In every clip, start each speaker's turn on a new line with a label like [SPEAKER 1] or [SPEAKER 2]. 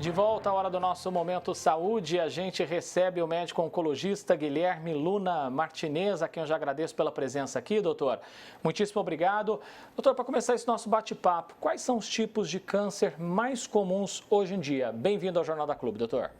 [SPEAKER 1] De volta à hora do nosso Momento Saúde, a gente recebe o médico oncologista Guilherme Luna Martinez, a quem eu já agradeço pela presença aqui, doutor. Muitíssimo obrigado. Doutor, para começar esse nosso bate-papo, quais são os tipos de câncer mais comuns hoje em dia? Bem-vindo ao Jornal da Clube, doutor.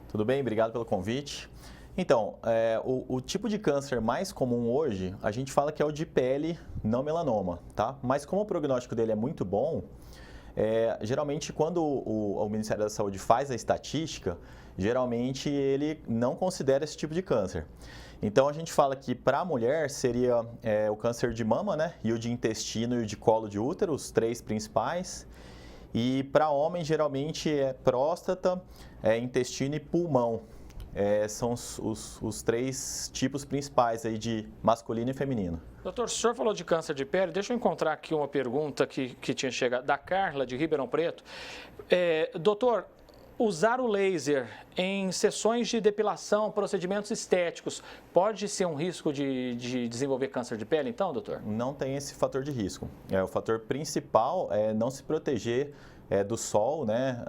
[SPEAKER 2] Tudo bem? Obrigado pelo convite. Então, o tipo de câncer mais comum hoje, a gente fala que é o de pele, não melanoma, tá? Mas como o prognóstico dele é muito bom, geralmente quando o Ministério da Saúde faz a estatística, geralmente ele não considera esse tipo de câncer. Então a gente fala que para a mulher seria o câncer de mama, né? E o de intestino e o de colo de útero, os três principais. E para homem geralmente é próstata, intestino e pulmão. São os três tipos principais aí de masculino e feminino.
[SPEAKER 1] Doutor, o senhor falou de câncer de pele, deixa eu encontrar aqui uma pergunta que tinha chegado da Carla, de Ribeirão Preto. Doutor, usar o laser em sessões de depilação, procedimentos estéticos, pode ser um risco de desenvolver câncer de pele então, doutor?
[SPEAKER 2] Não tem esse fator de risco. O fator principal é não se proteger do sol, né?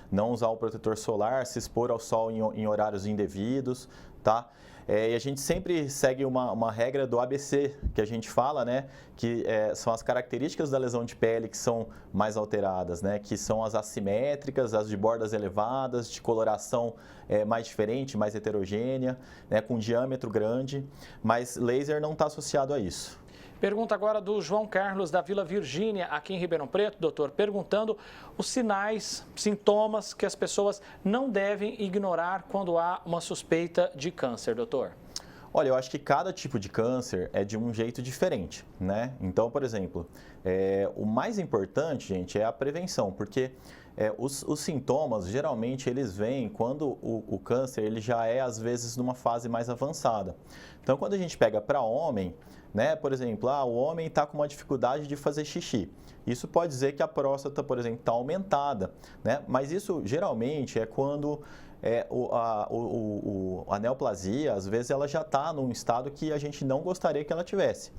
[SPEAKER 2] Não usar o protetor solar, se expor ao sol em horários indevidos, tá? E a gente sempre segue uma regra do ABC, que a gente fala, né? Que são as características da lesão de pele que são mais alteradas, né? Que são as assimétricas, as de bordas elevadas, de coloração mais diferente, mais heterogênea, né? Com diâmetro grande, mas laser não está associado a isso.
[SPEAKER 1] Pergunta agora do João Carlos, da Vila Virgínia, aqui em Ribeirão Preto, doutor, perguntando os sinais, sintomas que as pessoas não devem ignorar quando há uma suspeita de câncer, doutor.
[SPEAKER 2] Olha, eu acho que cada tipo de câncer é de um jeito diferente, né? Então, por exemplo, o mais importante, gente, é a prevenção, porque os sintomas, geralmente, eles vêm quando o câncer ele já é, às vezes, numa fase mais avançada. Então, quando a gente pega para homem, né, por exemplo, o homem está com uma dificuldade de fazer xixi. Isso pode dizer que a próstata, por exemplo, está aumentada, né? Mas isso, geralmente, é quando a neoplasia, às vezes, ela já está num estado que a gente não gostaria que ela tivesse.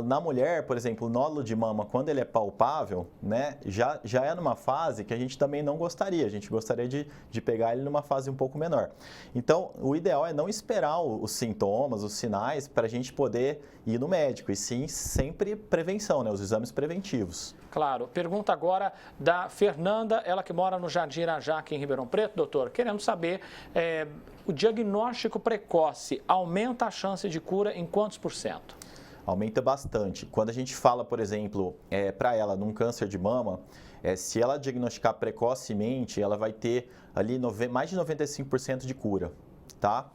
[SPEAKER 2] Na mulher, por exemplo, o nódulo de mama, quando ele é palpável, né, já é numa fase que a gente também não gostaria. A gente gostaria de pegar ele numa fase um pouco menor. Então, o ideal é não esperar os sintomas, os sinais, para a gente poder ir no médico. E sim, sempre prevenção, né, os exames preventivos.
[SPEAKER 1] Claro. Pergunta agora da Fernanda, ela que mora no Jardim Irajá, aqui em Ribeirão Preto, doutor, querendo saber, o diagnóstico precoce aumenta a chance de cura em quantos %?
[SPEAKER 2] Aumenta bastante. Quando a gente fala, por exemplo, para ela num câncer de mama, se ela diagnosticar precocemente, ela vai ter ali mais de 95% de cura, tá?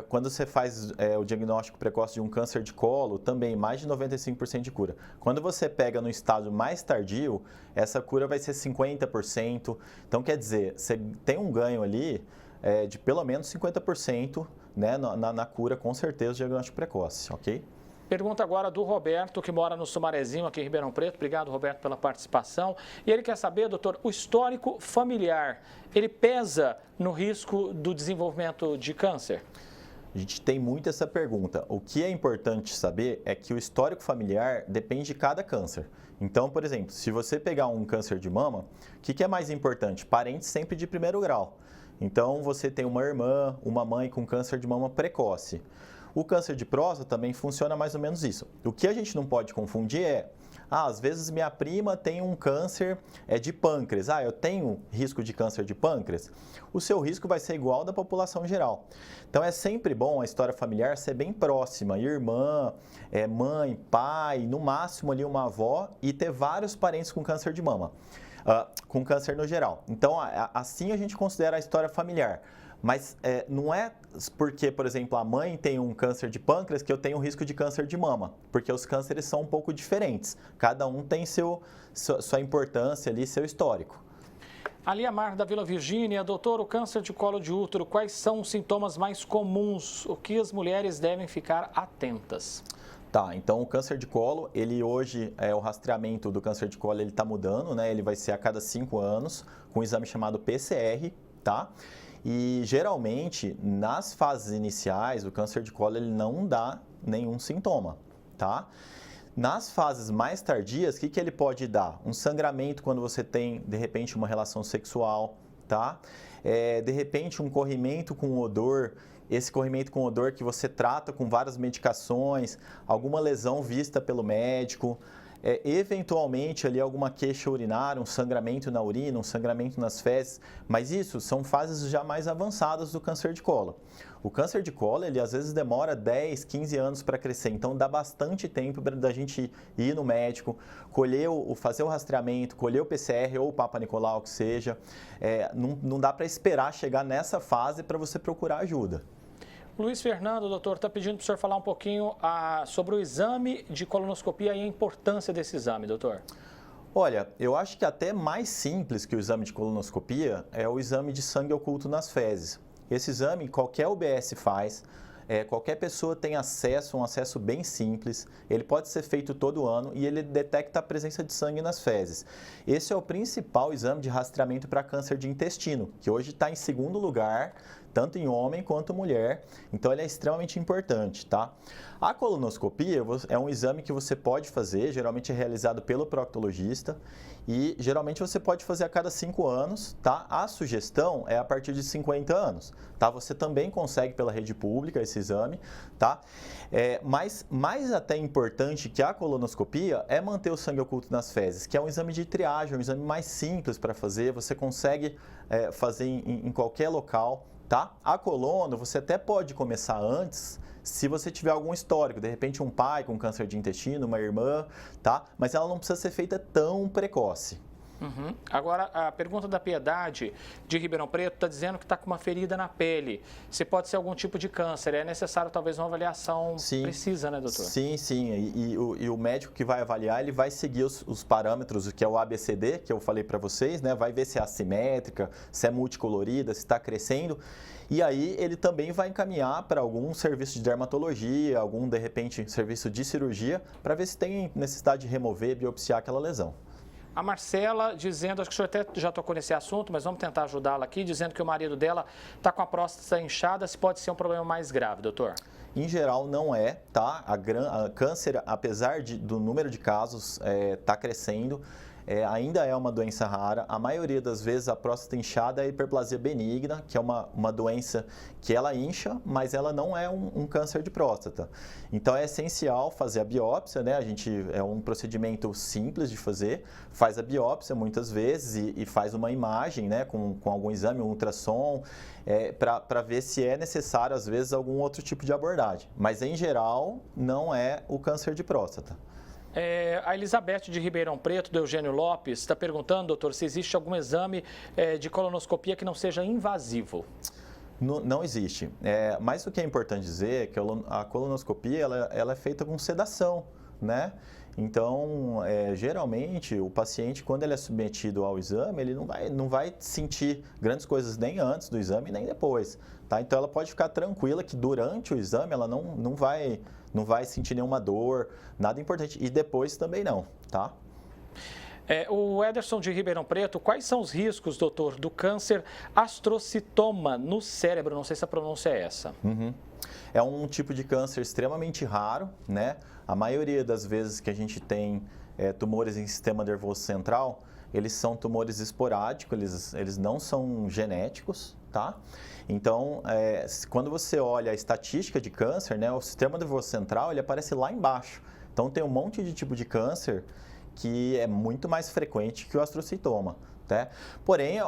[SPEAKER 2] Quando você faz o diagnóstico precoce de um câncer de colo, também mais de 95% de cura. Quando você pega no estágio mais tardio, essa cura vai ser 50%. Então, quer dizer, você tem um ganho ali de pelo menos 50%, né, na cura, com certeza, do diagnóstico precoce, ok?
[SPEAKER 1] Pergunta agora do Roberto, que mora no Sumarezinho, aqui em Ribeirão Preto. Obrigado, Roberto, pela participação. E ele quer saber, doutor, o histórico familiar, ele pesa no risco do desenvolvimento de câncer?
[SPEAKER 2] A gente tem muito essa pergunta. O que é importante saber é que o histórico familiar depende de cada câncer. Então, por exemplo, se você pegar um câncer de mama, o que é mais importante? Parentes sempre de primeiro grau. Então, você tem uma irmã, uma mãe com câncer de mama precoce. O câncer de próstata também funciona mais ou menos isso. O que a gente não pode confundir às vezes minha prima tem um câncer de pâncreas. Eu tenho risco de câncer de pâncreas? O seu risco vai ser igual ao da população geral. Então é sempre bom a história familiar ser bem próxima, irmã, mãe, pai, no máximo ali uma avó e ter vários parentes com câncer de mama, com câncer no geral. Então assim a gente considera a história familiar. Mas não é porque, por exemplo, a mãe tem um câncer de pâncreas que eu tenho um risco de câncer de mama, porque os cânceres são um pouco diferentes. Cada um tem sua importância ali, seu histórico.
[SPEAKER 1] Aliamar, da Vila Virgínia, doutor, o câncer de colo de útero, quais são os sintomas mais comuns? O que as mulheres devem ficar atentas?
[SPEAKER 2] Tá, então o câncer de colo, ele hoje, o rastreamento do câncer de colo, ele está mudando, né? Ele vai ser a cada 5 anos, com um exame chamado PCR, tá? E geralmente, nas fases iniciais, o câncer de colo ele não dá nenhum sintoma, tá? Nas fases mais tardias, o que ele pode dar? Um sangramento quando você tem, de repente, uma relação sexual, tá? De repente, um corrimento com odor, esse corrimento com odor que você trata com várias medicações, alguma lesão vista pelo médico, eventualmente ali alguma queixa urinária, um sangramento na urina, um sangramento nas fezes, mas isso são fases já mais avançadas do câncer de cólon. O câncer de cólon, ele às vezes demora 10, 15 anos para crescer, então dá bastante tempo da gente ir no médico, fazer o rastreamento, colher o PCR ou o Papa Nicolau, que seja. Não dá para esperar chegar nessa fase para você procurar ajuda.
[SPEAKER 1] Luiz Fernando, doutor, está pedindo para o senhor falar um pouquinho sobre o exame de colonoscopia e a importância desse exame, doutor.
[SPEAKER 2] Olha, eu acho que até mais simples que o exame de colonoscopia é o exame de sangue oculto nas fezes. Esse exame qualquer UBS faz, qualquer pessoa tem acesso, um acesso bem simples, ele pode ser feito todo ano e ele detecta a presença de sangue nas fezes. Esse é o principal exame de rastreamento para câncer de intestino, que hoje está em segundo lugar, tanto em homem quanto mulher, então ele é extremamente importante, tá? A colonoscopia é um exame que você pode fazer, geralmente é realizado pelo proctologista e geralmente você pode fazer a cada 5 anos, tá? A sugestão é a partir de 50 anos, tá? Você também consegue pela rede pública esse exame, tá? Mas mais até importante que a colonoscopia é manter o sangue oculto nas fezes, que é um exame de triagem, um exame mais simples para fazer, você consegue fazer em qualquer local, tá? A colono você até pode começar antes, se você tiver algum histórico, de repente um pai com câncer de intestino, uma irmã, tá? Mas ela não precisa ser feita tão precoce.
[SPEAKER 1] Uhum. Agora, a pergunta da Piedade de Ribeirão Preto está dizendo que está com uma ferida na pele. Se pode ser algum tipo de câncer, é necessário talvez uma avaliação precisa, né, doutor?
[SPEAKER 2] Sim, sim. E o médico que vai avaliar, ele vai seguir os parâmetros, que é o ABCD, que eu falei para vocês, né? Vai ver se é assimétrica, se é multicolorida, se está crescendo. E aí ele também vai encaminhar para algum serviço de dermatologia, algum, de repente, serviço de cirurgia, para ver se tem necessidade de remover, biopsiar aquela lesão.
[SPEAKER 1] A Marcela dizendo, acho que o senhor até já tocou nesse assunto, mas vamos tentar ajudá-la aqui, dizendo que o marido dela está com a próstata inchada, se pode ser um problema mais grave, doutor?
[SPEAKER 2] Em geral não é, tá? A câncer, apesar do número de casos tá crescendo, ainda é uma doença rara. A maioria das vezes a próstata inchada é a hiperplasia benigna, que é uma doença que ela incha, mas ela não é um câncer de próstata. Então é essencial fazer a biópsia, né? É um procedimento simples de fazer, faz a biópsia muitas vezes e faz uma imagem, né? Com algum exame, um ultrassom, para ver se é necessário, às vezes, algum outro tipo de abordagem. Mas em geral, não é o câncer de próstata.
[SPEAKER 1] A Elizabeth de Ribeirão Preto, do Eugênio Lopes, está perguntando, doutor, se existe algum exame de colonoscopia que não seja invasivo.
[SPEAKER 2] Não existe. Mas o que é importante dizer é que a colonoscopia ela é feita com sedação, né? Então, geralmente, o paciente, quando ele é submetido ao exame, ele não vai sentir grandes coisas nem antes do exame, nem depois, tá? Então, ela pode ficar tranquila que durante o exame ela não vai sentir nenhuma dor, nada importante. E depois também não, tá?
[SPEAKER 1] O Ederson de Ribeirão Preto, quais são os riscos, doutor, do câncer astrocitoma no cérebro? Não sei se a pronúncia é essa.
[SPEAKER 2] Uhum. É um tipo de câncer extremamente raro, né? A maioria das vezes que a gente tem tumores em sistema nervoso central, eles são tumores esporádicos, eles não são genéticos, tá? Então, quando você olha a estatística de câncer, né, o sistema nervoso central, ele aparece lá embaixo. Então, tem um monte de tipo de câncer que é muito mais frequente que o astrocitoma. Né? Porém,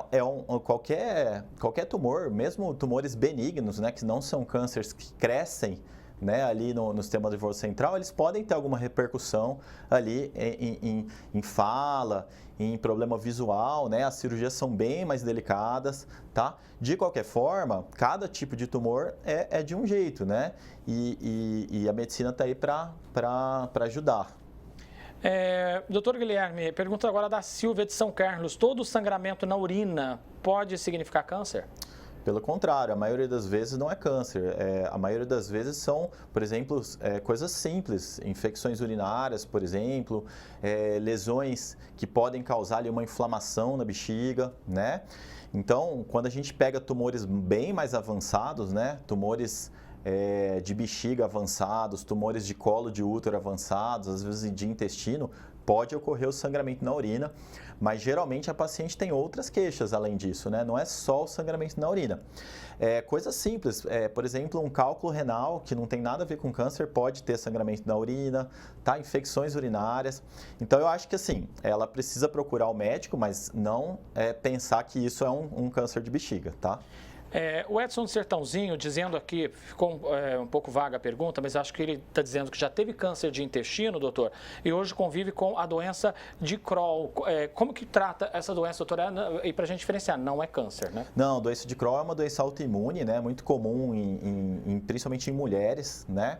[SPEAKER 2] qualquer tumor, mesmo tumores benignos, né, que não são cânceres que crescem, né, ali no sistema nervoso central, eles podem ter alguma repercussão ali em fala, em problema visual, né? As cirurgias são bem mais delicadas, tá? De qualquer forma, cada tipo de tumor é de um jeito, né? E a medicina está aí para ajudar.
[SPEAKER 1] Doutor Guilherme, pergunta agora da Silvia de São Carlos. Todo sangramento na urina pode significar câncer?
[SPEAKER 2] Pelo contrário, a maioria das vezes não é câncer. A maioria das vezes são, por exemplo, coisas simples, infecções urinárias, por exemplo, lesões que podem causar ali uma inflamação na bexiga, né? Então, quando a gente pega tumores bem mais avançados, né? Tumores de bexiga avançados, tumores de colo de útero avançados, às vezes de intestino, pode ocorrer o sangramento na urina, mas geralmente a paciente tem outras queixas além disso, né? Não é só o sangramento na urina. Coisas simples, por exemplo, um cálculo renal, que não tem nada a ver com câncer, pode ter sangramento na urina, tá? Infecções urinárias. Então, eu acho que assim, ela precisa procurar o médico, mas não pensar que isso é um câncer de bexiga, tá?
[SPEAKER 1] O Edson do Sertãozinho dizendo aqui, ficou um pouco vaga a pergunta, mas acho que ele está dizendo que já teve câncer de intestino, doutor, e hoje convive com a doença de Crohn. Como que trata essa doença, doutor? E para a gente diferenciar, não é câncer, né?
[SPEAKER 2] Não, doença de Crohn é uma doença autoimune, né? Muito comum, principalmente em mulheres, né?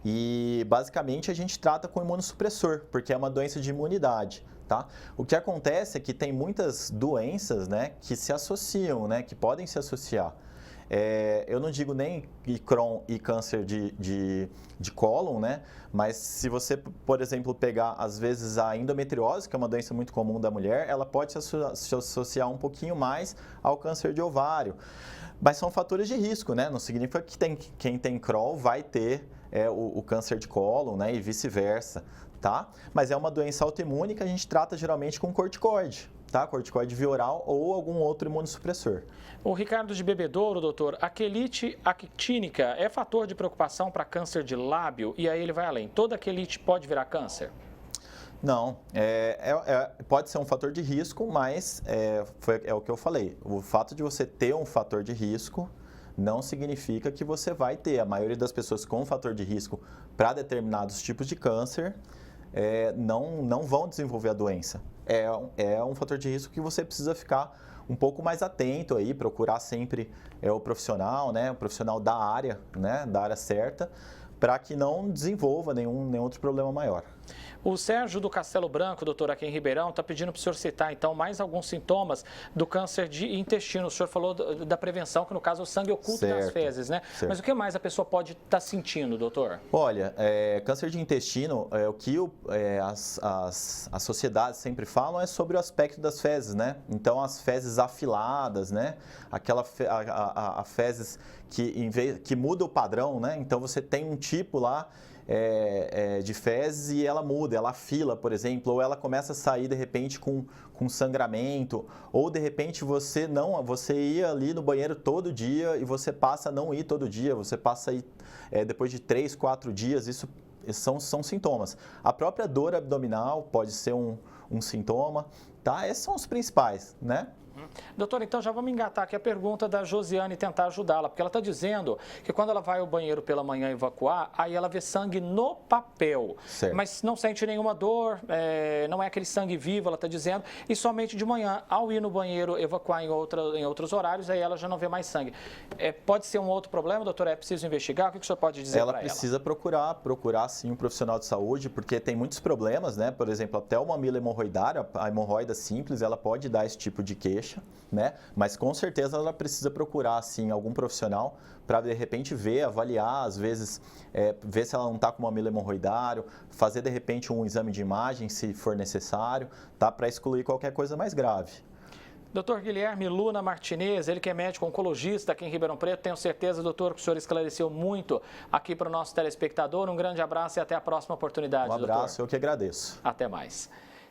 [SPEAKER 2] E basicamente a gente trata com imunossupressor, porque é uma doença de imunidade. Tá? O que acontece é que tem muitas doenças, né, que se associam, né, que podem se associar. Eu não digo nem Crohn e câncer de cólon, né? Mas se você, por exemplo, pegar às vezes a endometriose, que é uma doença muito comum da mulher, ela pode se associar um pouquinho mais ao câncer de ovário. Mas são fatores de risco, né? Não significa que quem tem Crohn vai ter o câncer de cólon, né? E vice-versa, tá? Mas é uma doença autoimune que a gente trata geralmente com corticoide, tá? Corticoide via oral ou algum outro imunossupressor.
[SPEAKER 1] O Ricardo de Bebedouro, doutor, a quelite actínica é fator de preocupação para câncer de lábio? E aí ele vai além. Toda quelite pode virar câncer?
[SPEAKER 2] Não, pode ser um fator de risco, mas é o que eu falei. O fato de você ter um fator de risco não significa que você vai ter. A maioria das pessoas com fator de risco para determinados tipos de câncer não vão desenvolver a doença. É um fator de risco que você precisa ficar um pouco mais atento aí, procurar sempre o profissional, né, o profissional da área, né, da área certa, para que não desenvolva nenhum outro problema maior.
[SPEAKER 1] O Sérgio do Castelo Branco, doutor, aqui em Ribeirão, está pedindo para o senhor citar, então, mais alguns sintomas do câncer de intestino. O senhor falou da prevenção, que no caso é o sangue oculto nas fezes, né? Certo. Mas o que mais a pessoa pode estar sentindo, doutor?
[SPEAKER 2] Olha, câncer de intestino, o que as sociedades sempre falam é sobre o aspecto das fezes, né? Então, as fezes afiladas, né? A fezes que muda o padrão, né? Então, você tem um tipo lá de fezes e ela muda, ela afila, por exemplo, ou ela começa a sair de repente com sangramento, ou de repente você ia ali no banheiro todo dia e você passa a não ir todo dia, você passa a ir depois de 3, 4 dias, isso são sintomas. A própria dor abdominal pode ser um sintoma, tá? Esses são os principais, né?
[SPEAKER 1] Doutor, então já vamos engatar aqui a pergunta da Josiane e tentar ajudá-la, porque ela está dizendo que quando ela vai ao banheiro pela manhã evacuar, aí ela vê sangue no papel, certo, mas não sente nenhuma dor, não é aquele sangue vivo, ela está dizendo, e somente de manhã, ao ir no banheiro evacuar em outros horários, aí ela já não vê mais sangue. Pode ser um outro problema, doutor? É preciso investigar? O que o senhor pode dizer para ela? Ela
[SPEAKER 2] precisa procurar sim um profissional de saúde, porque tem muitos problemas, né? Por exemplo, até o mamilo hemorroidário, a hemorroida simples, ela pode dar esse tipo de queixa, né? Mas com certeza ela precisa procurar assim algum profissional para de repente avaliar, às vezes ver se ela não está com mamilo hemorroidário, fazer de repente um exame de imagem se for necessário, tá? Para excluir qualquer coisa mais grave.
[SPEAKER 1] Dr. Guilherme Luna Martinez, ele que é médico oncologista aqui em Ribeirão Preto, tenho certeza, doutor, que o senhor esclareceu muito aqui para o nosso telespectador. Um grande abraço e até a próxima oportunidade, doutor.
[SPEAKER 2] Um abraço, eu que agradeço.
[SPEAKER 1] Até mais.